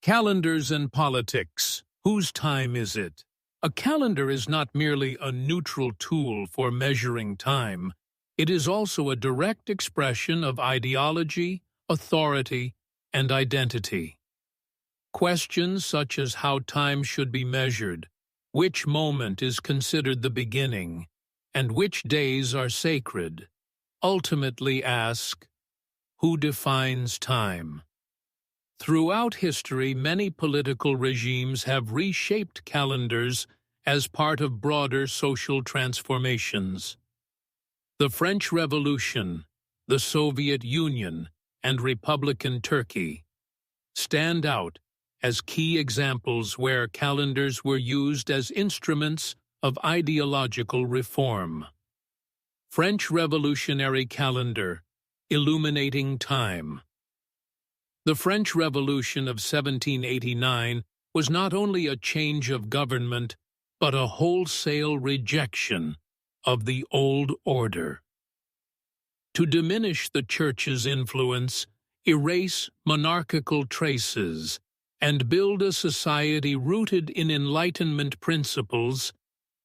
Calendars and politics. Whose time is it? A calendar is not merely a neutral tool for measuring time. It is also a direct expression of ideology, authority, and identity. Questions such as how time should be measured, which moment is considered the beginning, and which days are sacred, ultimately ask, who defines time? Throughout history, many political regimes have reshaped calendars as part of broader social transformations. The French Revolution, the Soviet Union, and Republican Turkey stand out as key examples where calendars were used as instruments of ideological reform. French Revolutionary Calendar, illuminating time. The French Revolution of 1789 was not only a change of government, but a wholesale rejection of the old order. To diminish the Church's influence, erase monarchical traces, and build a society rooted in Enlightenment principles,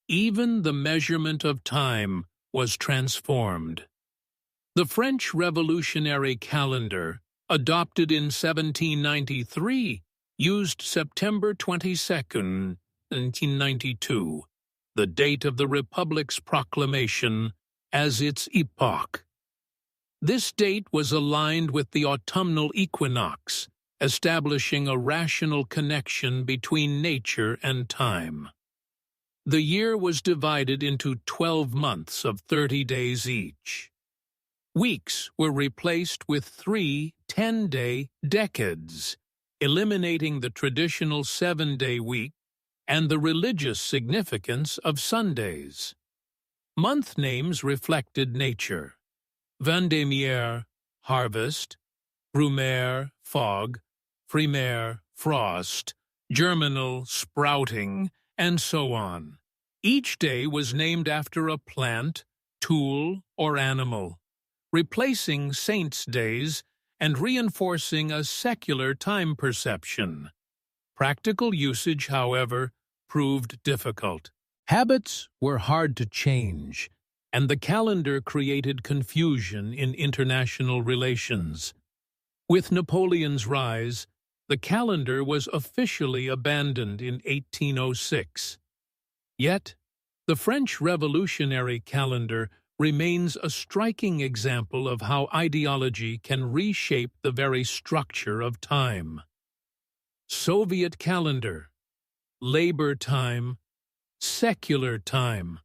even the measurement of time was transformed. The French Revolutionary Calendar, adopted in 1793, used September 22, 1992, the date of the Republic's proclamation, as its epoch. This date was aligned with the autumnal equinox, establishing a rational connection between nature and time. The year was divided into 12 months of 30 days each. Weeks were replaced with 3 10-day decades, eliminating the traditional 7-day week and the religious significance of Sundays. Month names reflected nature: Vendémiaire, harvest; Brumaire, fog; Frimaire, frost; germinal, sprouting, and so on. Each day was named after a plant, tool, or animal, replacing saints' days and reinforcing a secular time perception. Practical usage, however, proved difficult. Habits were hard to change, and the calendar created confusion in international relations. With Napoleon's rise, the calendar was officially abandoned in 1806. Yet, the French Revolutionary Calendar remains a striking example of how ideology can reshape the very structure of time. Soviet calendar, labor time, secular time.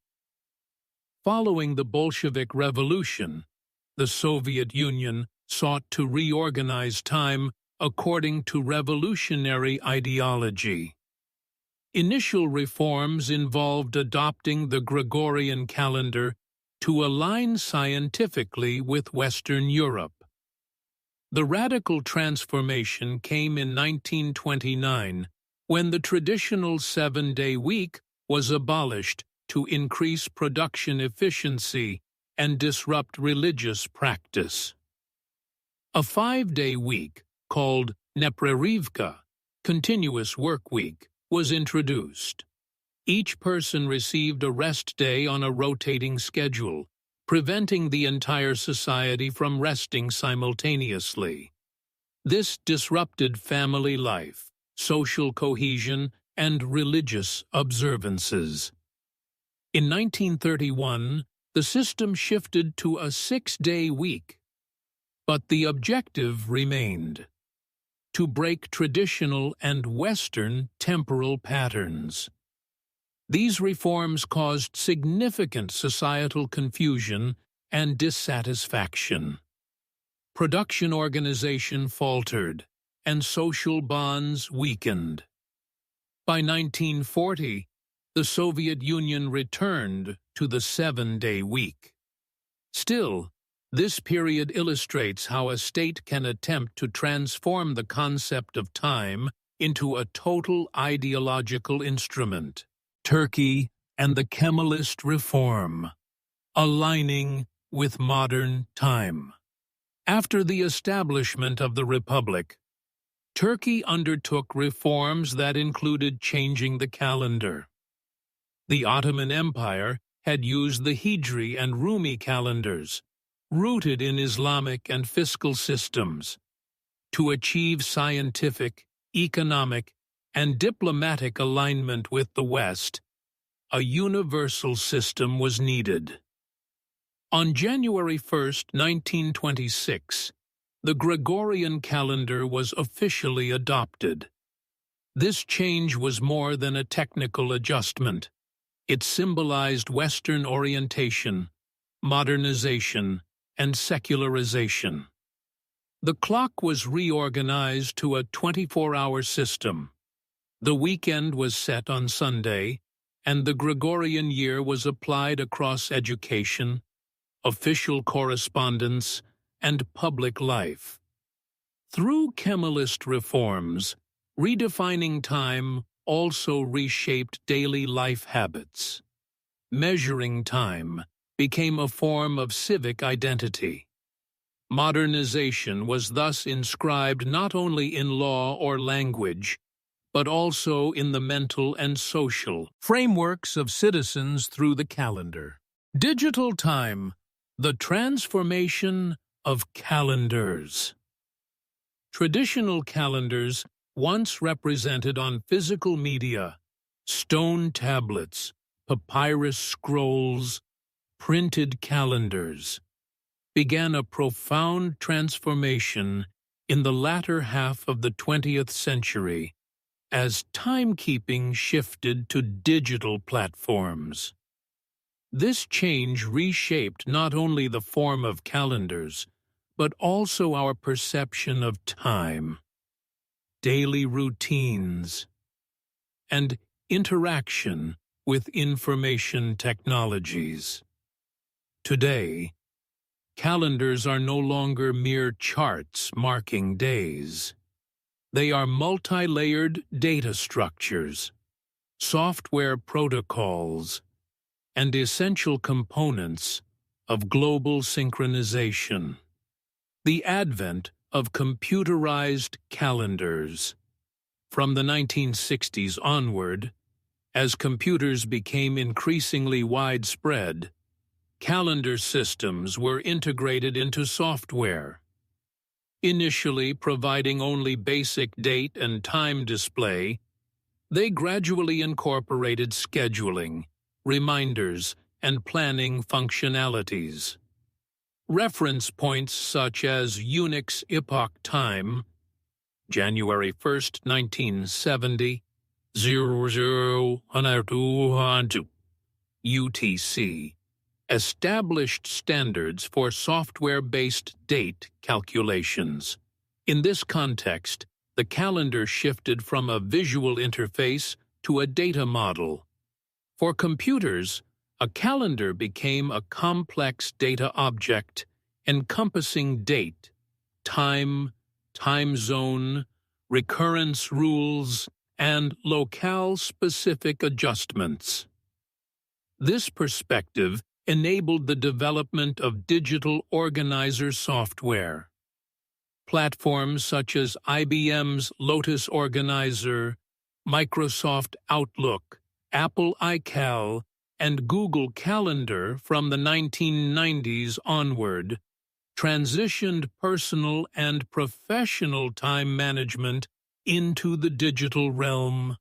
Following the Bolshevik Revolution, the Soviet Union sought to reorganize time according to revolutionary ideology. Initial reforms involved adopting the Gregorian calendar to align scientifically with Western Europe. The radical transformation came in 1929, when the traditional 7-day week was abolished to increase production efficiency and disrupt religious practice. A 5-day week, called Neprerivka, continuous work week, was introduced. Each person received a rest day on a rotating schedule, preventing the entire society from resting simultaneously. This disrupted family life, social cohesion, and religious observances. In 1931, the system shifted to a 6-day week, but the objective remained: to break traditional and Western temporal patterns. These reforms caused significant societal confusion and dissatisfaction. Production organization faltered, and social bonds weakened. By 1940, the Soviet Union returned to the 7-day week. Still, this period illustrates how a state can attempt to transform the concept of time into a total ideological instrument. Turkey and the Kemalist reform, aligning with modern time. After the establishment of the Republic, Turkey undertook reforms that included changing the calendar. The Ottoman Empire had used the Hijri and Rumi calendars, rooted in Islamic and fiscal systems, to achieve scientific, economic, and diplomatic alignment with the West. A universal system was needed. On January 1, 1926, the Gregorian calendar was officially adopted. This change was more than a technical adjustment. It symbolized Western orientation, modernization, and secularization. The clock was reorganized to a 24-hour system. The weekend was set on Sunday, and the Gregorian year was applied across education, official correspondence, and public life. Through Kemalist reforms, redefining time also reshaped daily life habits. Measuring time became a form of civic identity. Modernization was thus inscribed not only in law or language, but also in the mental and social frameworks of citizens through the calendar. Digital time, the transformation of calendars. Traditional calendars, once represented on physical media, stone tablets, papyrus scrolls, printed calendars, began a profound transformation in the latter half of the 20th century as timekeeping shifted to digital platforms. This change reshaped not only the form of calendars, but also our perception of time, daily routines, and interaction with information technologies. Today, calendars are no longer mere charts marking days. They are multi-layered data structures, software protocols, and essential components of global synchronization. The advent of computerized calendars. From the 1960s onward, as computers became increasingly widespread, calendar systems were integrated into software. Initially providing only basic date and time display, they gradually incorporated scheduling, reminders, and planning functionalities. Reference points such as Unix Epoch Time, January 1, 1970, 0012, UTC, established standards for software-based date calculations. In this context, the calendar shifted from a visual interface to a data model. For computers, a calendar became a complex data object encompassing date, time, time zone, recurrence rules, and locale-specific adjustments. This perspective enabled the development of digital organizer software. Platforms such as IBM's Lotus Organizer, Microsoft Outlook, Apple iCal, and Google Calendar from the 1990s onward transitioned personal and professional time management into the digital realm.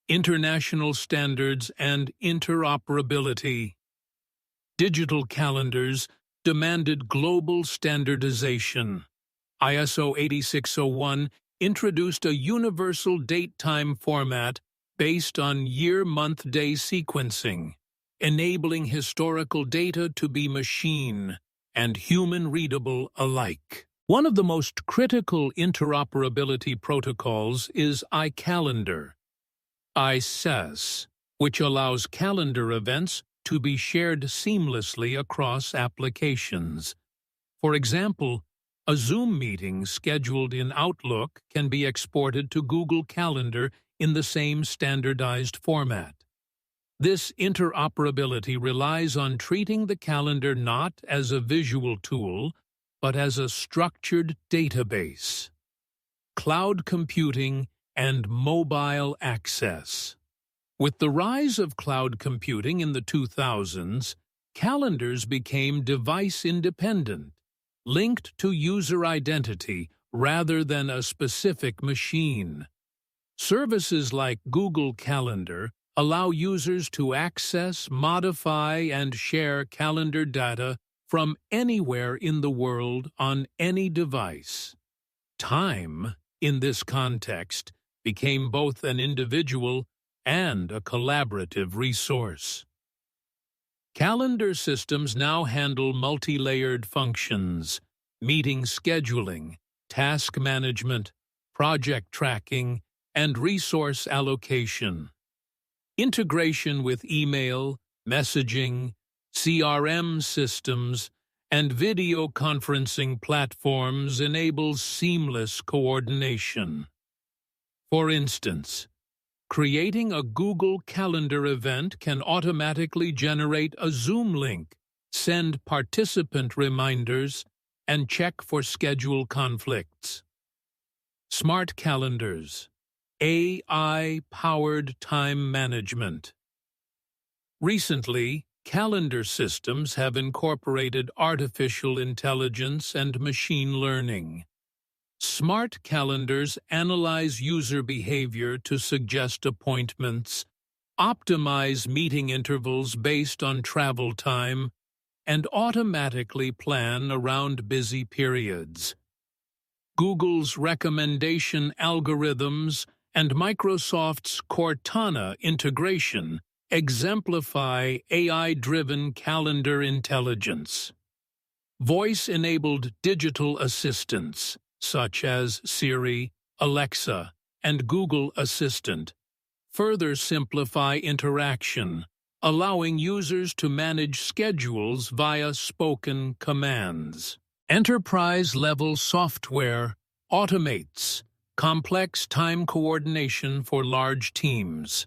International standards and interoperability. Digital calendars demanded global standardization. ISO 8601 introduced a universal date-time format based on year-month-day sequencing, enabling historical data to be machine and human-readable alike. One of the most critical interoperability protocols is iCalendar, ICES, which allows calendar events to be shared seamlessly across applications. For example, a Zoom meeting scheduled in Outlook can be exported to Google Calendar in the same standardized format. This interoperability relies on treating the calendar not as a visual tool, but as a structured database. cloud computing, and mobile access. With the rise of cloud computing in the 2000s, calendars became device-independent, linked to user identity rather than a specific machine. Services like Google Calendar allow users to access, modify, and share calendar data from anywhere in the world on any device. Time, in this context, became both an individual and a collaborative resource. Calendar systems now handle multi-layered functions, meeting scheduling, task management, project tracking, and resource allocation. Integration with email, messaging, CRM systems, and video conferencing platforms enables seamless coordination. For instance, creating a Google Calendar event can automatically generate a Zoom link, send participant reminders, and check for schedule conflicts. Smart calendars, AI-powered time management. Recently, calendar systems have incorporated artificial intelligence and machine learning. Smart calendars analyze user behavior to suggest appointments, optimize meeting intervals based on travel time, and automatically plan around busy periods. Google's recommendation algorithms and Microsoft's Cortana integration exemplify AI-driven calendar intelligence. Voice-enabled digital assistants, such as Siri, Alexa, and Google Assistant, further simplify interaction, allowing users to manage schedules via spoken commands. Enterprise-level software automates complex time coordination for large teams.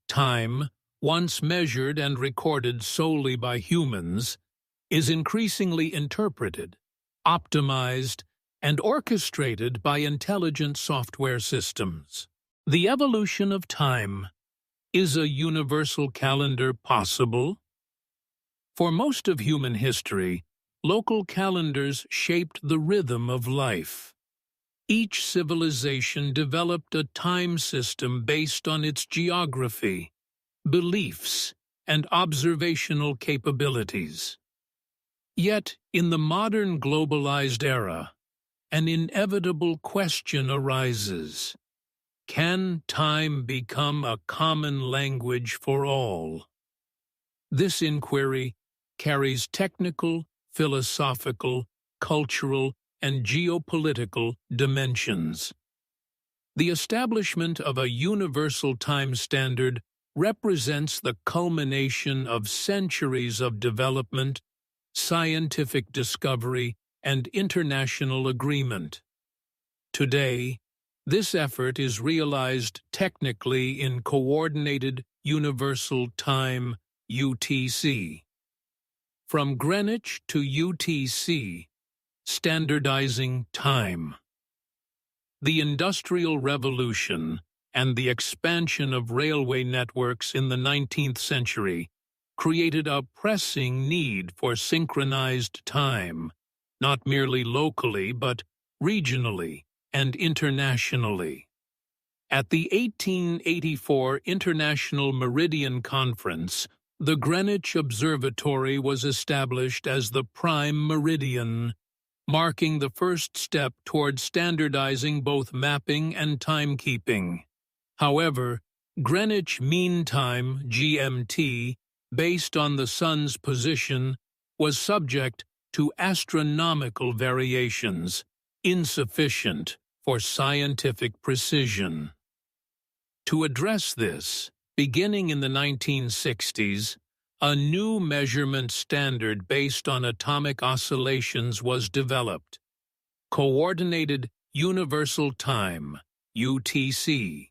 Time, once measured and recorded solely by humans, is increasingly interpreted, optimized, and orchestrated by intelligent software systems. The evolution of time. Is a universal calendar possible? For most of human history, local calendars shaped the rhythm of life. Each civilization developed a time system based on its geography, beliefs, and observational capabilities. Yet, in the modern globalized era, an inevitable question arises. Can time become a common language for all? This inquiry carries technical, philosophical, cultural, and geopolitical dimensions. The establishment of a universal time standard represents the culmination of centuries of development, scientific discovery, and international agreement. Today, this effort is realized technically in Coordinated Universal Time, UTC. From Greenwich to UTC, standardizing time. The Industrial Revolution and the expansion of railway networks in the 19th century created a pressing need for synchronized time, not merely locally but regionally and internationally. At the 1884 International Meridian Conference, the Greenwich Observatory was established as the prime meridian, marking the first step toward standardizing both mapping and timekeeping. However, Greenwich Mean Time, GMT, based on the sun's position, was subject to astronomical variations, insufficient for scientific precision. To address this, beginning in the 1960s, a new measurement standard based on atomic oscillations was developed, Coordinated Universal Time, UTC.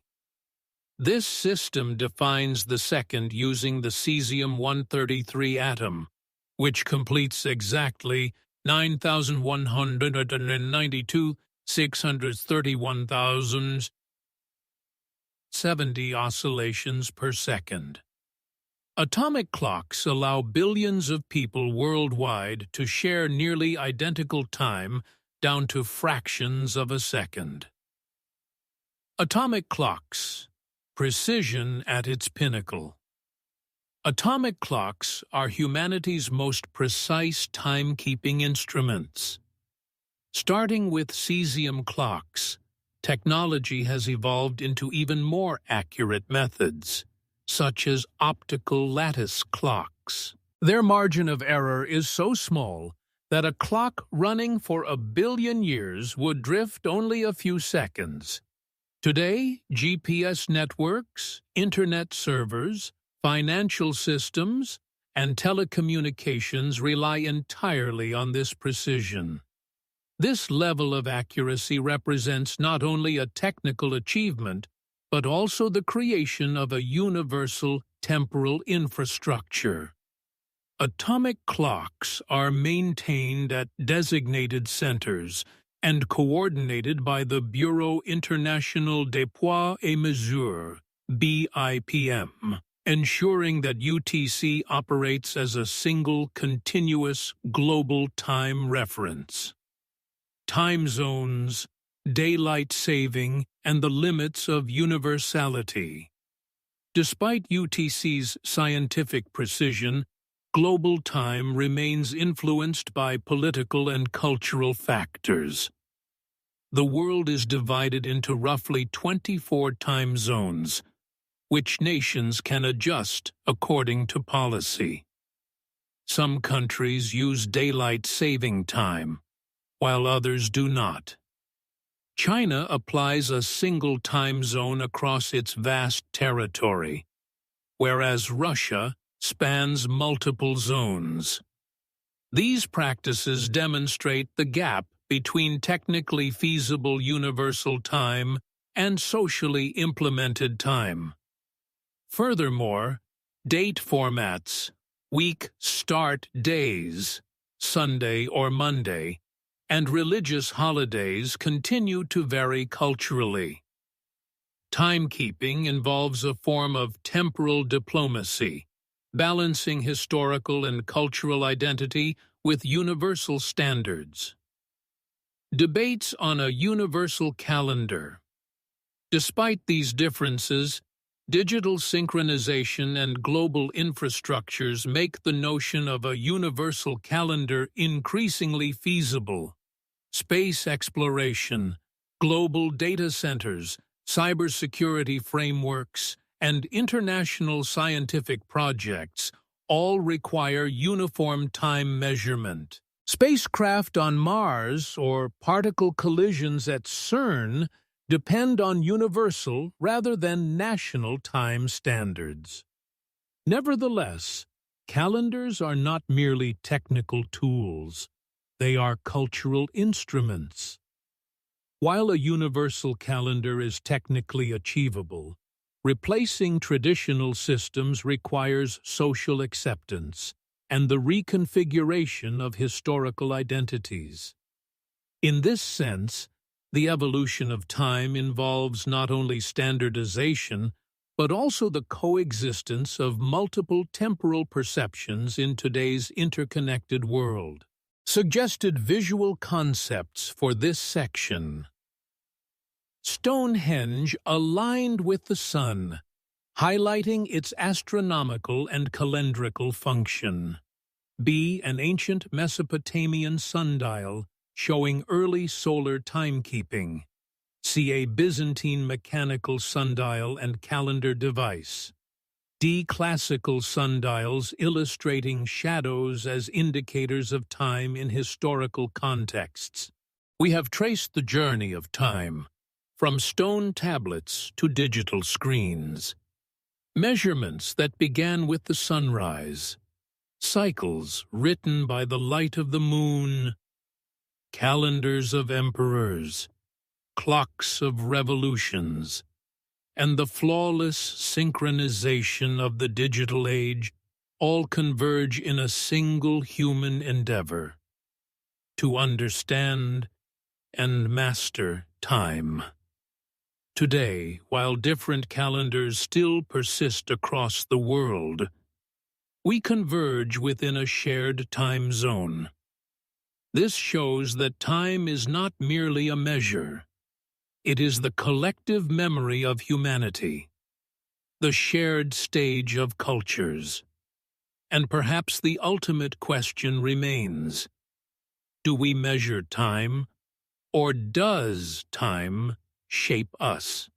This system defines the second using the cesium-133 atom, which completes exactly 9,192 631,070 oscillations per second. Atomic clocks allow billions of people worldwide to share nearly identical time down to fractions of a second. Atomic clocks. Precision at its pinnacle. Atomic clocks are humanity's most precise timekeeping instruments. Starting with cesium clocks, technology has evolved into even more accurate methods, such as optical lattice clocks. Their margin of error is so small that a clock running for 1 billion years would drift only a few seconds. Today, GPS networks, internet servers, financial systems, and telecommunications rely entirely on this precision. This level of accuracy represents not only a technical achievement, but also the creation of a universal temporal infrastructure. Atomic clocks are maintained at designated centers and coordinated by the Bureau International des Poids et Mesures, BIPM, ensuring that UTC operates as a single, continuous, global time reference. Time zones, daylight saving, and the limits of universality. Despite UTC's scientific precision, global time remains influenced by political and cultural factors. The world is divided into roughly 24 time zones, which nations can adjust according to policy. Some countries use daylight saving time, while others do not. China applies a single time zone across its vast territory, whereas Russia spans multiple zones. These practices demonstrate the gap between technically feasible universal time and socially implemented time. Furthermore, date formats, week start days, Sunday or Monday, and religious holidays continue to vary culturally. Timekeeping involves a form of temporal diplomacy, balancing historical and cultural identity with universal standards. Debates on a universal calendar. Despite these differences, digital synchronization and global infrastructures make the notion of a universal calendar increasingly feasible. Space exploration, global data centers, cybersecurity frameworks, and international scientific projects all require uniform time measurement. Spacecraft on Mars or particle collisions at CERN depend on universal rather than national time standards. Nevertheless, calendars are not merely technical tools. They are cultural instruments. While a universal calendar is technically achievable, replacing traditional systems requires social acceptance and the reconfiguration of historical identities. In this sense, the evolution of time involves not only standardization, but also the coexistence of multiple temporal perceptions in today's interconnected world. Suggested visual concepts for this section. Stonehenge aligned with the sun, highlighting its astronomical and calendrical function. B. An ancient Mesopotamian sundial showing early solar timekeeping. C. A Byzantine mechanical sundial and calendar device. D. Classical sundials illustrating shadows as indicators of time in historical contexts. We have traced the journey of time, from stone tablets to digital screens. Measurements that began with the sunrise, cycles written by the light of the moon, calendars of emperors, clocks of revolutions, and the flawless synchronization of the digital age all converge in a single human endeavor: to understand and master time. Today, while different calendars still persist across the world, we converge within a shared time zone. This shows that time is not merely a measure. It is the collective memory of humanity, the shared stage of cultures. And perhaps the ultimate question remains: do we measure time, or does time shape us?